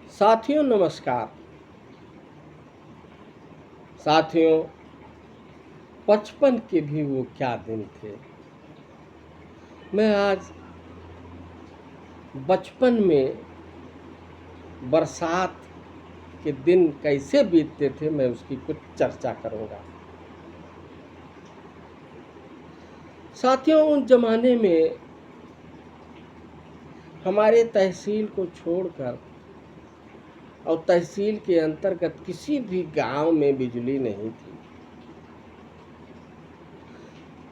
साथियों नमस्कार। साथियों, बचपन के भी वो क्या दिन थे। मैं आज बचपन में बरसात के दिन कैसे बीतते थे, मैं उसकी कुछ चर्चा करूंगा। साथियों, उन जमाने में हमारे तहसील को छोड़कर और तहसील के अंतर्गत किसी भी गांव में बिजली नहीं थी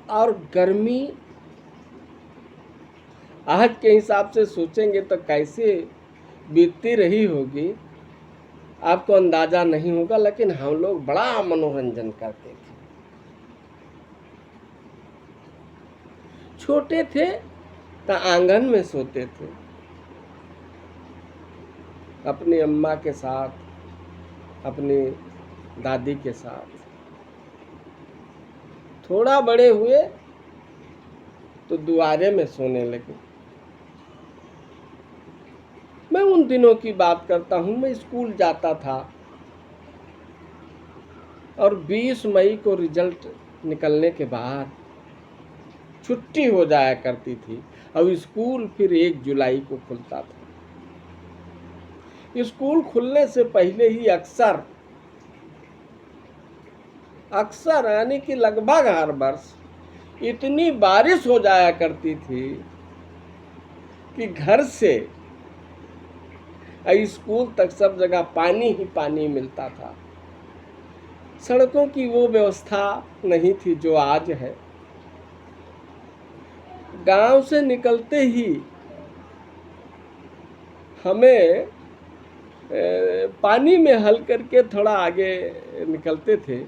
और गर्मी आज के हिसाब से सोचेंगे तो कैसे बीतती रही होगी आपको अंदाजा नहीं होगा, लेकिन हम लोग बड़ा मनोरंजन करते थे। छोटे थे तो आंगन में सोते थे अपनी अम्मा के साथ, अपनी दादी के साथ। थोड़ा बड़े हुए तो दुआरे में सोने लगे। मैं उन दिनों की बात करता हूँ। मैं स्कूल जाता था और 20 मई को रिजल्ट निकलने के बाद छुट्टी हो जाया करती थी और स्कूल फिर 1 जुलाई को खुलता था। स्कूल खुलने से पहले ही अक्सर यानी कि लगभग हर वर्ष इतनी बारिश हो जाया करती थी कि घर से स्कूल तक सब जगह पानी ही पानी मिलता था। सड़कों की वो व्यवस्था नहीं थी जो आज है। गांव से निकलते ही हमें पानी में हल करके थोड़ा आगे निकलते थे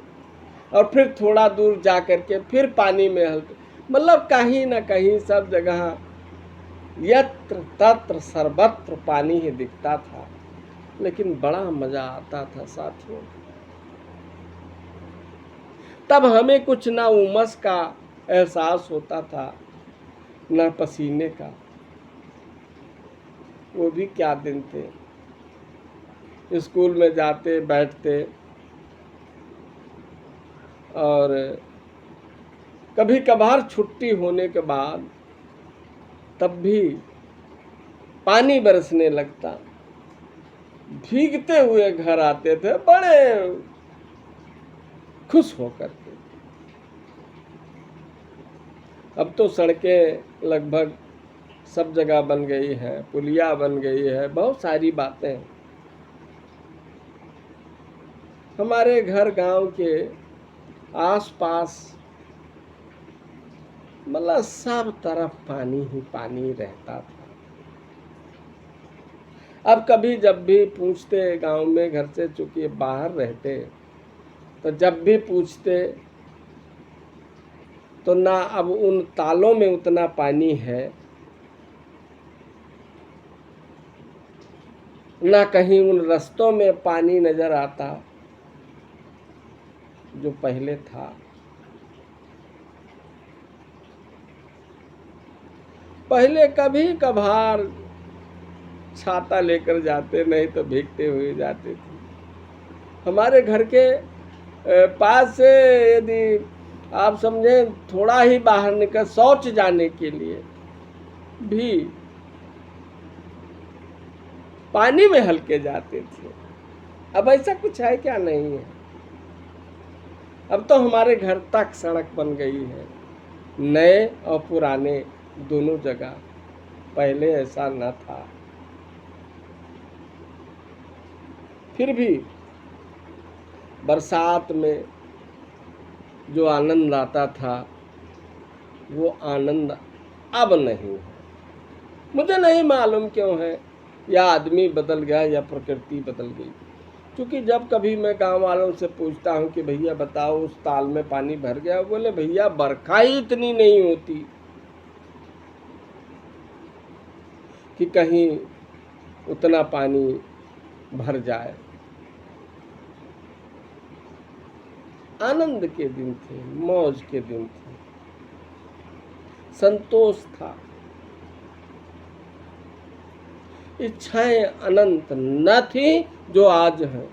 और फिर थोड़ा दूर जा करके फिर पानी में हल, मतलब कहीं ना कहीं सब जगह यत्र तत्र सर्वत्र पानी ही दिखता था, लेकिन बड़ा मजा आता था साथियों। तब हमें कुछ ना उमस का एहसास होता था ना पसीने का। वो भी क्या दिन थे। स्कूल में जाते बैठते और कभी कभार छुट्टी होने के बाद तब भी पानी बरसने लगता, भीगते हुए घर आते थे बड़े खुश होकर के। अब तो सड़कें लगभग सब जगह बन गई है, पुलिया बन गई है, बहुत सारी बातें। हमारे घर गांव के आसपास मतलब सब तरफ पानी ही पानी रहता था। अब कभी जब भी पूछते गांव में, घर से चूंकि बाहर रहते, तो जब भी पूछते तो ना अब उन तालों में उतना पानी है, ना कहीं उन रास्तों में पानी नजर आता जो पहले था। पहले कभी कभार छाता लेकर जाते, नहीं तो भीगते हुए जाते थे। हमारे घर के पास से यदि आप समझें थोड़ा ही बाहर निकल शौच जाने के लिए भी पानी में हल्के जाते थे। अब ऐसा कुछ है क्या? नहीं है। अब तो हमारे घर तक सड़क बन गई है, नए और पुराने दोनों जगह। पहले ऐसा न था। फिर भी बरसात में जो आनंद आता था वो आनंद अब नहीं है। मुझे नहीं मालूम क्यों है, या आदमी बदल गया या प्रकृति बदल गई। क्योंकि जब कभी मैं गांव वालों से पूछता हूं कि भैया बताओ उस ताल में पानी भर गया, बोले भैया बरखा ही इतनी नहीं होती कि कहीं उतना पानी भर जाए। आनंद के दिन थे, मौज के दिन थे, संतोष था। इच्छाएं अनंत न थी जो आज हैं।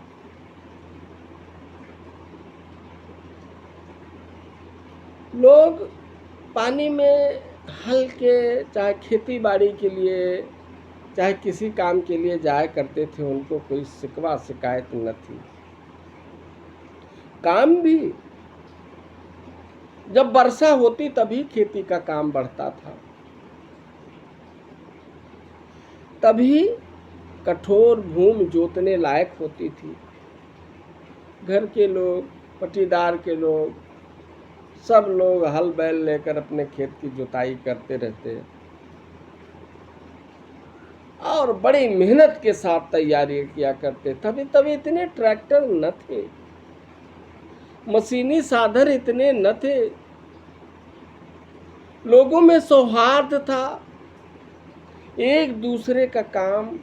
लोग पानी में हल के चाहे खेती बाड़ी के लिए चाहे किसी काम के लिए जाया करते थे, उनको कोई शिकवा शिकायत न थी। काम भी जब वर्षा होती तभी खेती का काम बढ़ता था, तभी कठोर भूमि जोतने लायक होती थी। घर के लोग, पटीदार के लोग, सब लोग हल बैल लेकर अपने खेत की जुताई करते रहते और बड़ी मेहनत के साथ तैयारी किया करते। तभी इतने ट्रैक्टर न थे, मशीनी साधन इतने न थे, लोगों में सौहार्द था, एक दूसरे का काम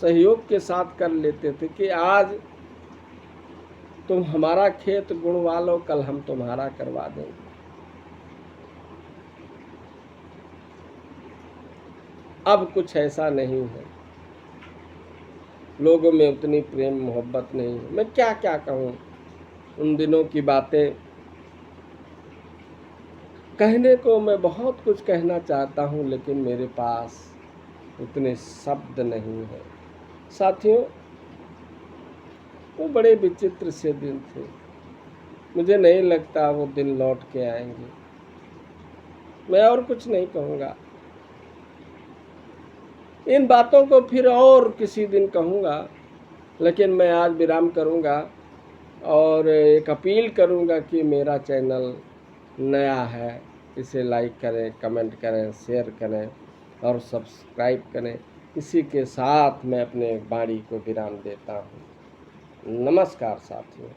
सहयोग के साथ कर लेते थे कि आज तुम हमारा खेत गुणवा लो, कल हम तुम्हारा करवा देंगे। अब कुछ ऐसा नहीं है, लोगों में उतनी प्रेम मोहब्बत नहीं है। मैं क्या क्या कहूँ, उन दिनों की बातें कहने को मैं बहुत कुछ कहना चाहता हूँ, लेकिन मेरे पास उतने शब्द नहीं है। साथियों, वो बड़े विचित्र से दिन थे, मुझे नहीं लगता वो दिन लौट के आएंगे। मैं और कुछ नहीं कहूँगा, इन बातों को फिर और किसी दिन कहूँगा, लेकिन मैं आज विराम करूँगा और एक अपील करूँगा कि मेरा चैनल नया है, इसे लाइक करें, कमेंट करें, शेयर करें और सब्सक्राइब करें। इसी के साथ मैं अपने वाणी को विराम देता हूँ। नमस्कार साथियों।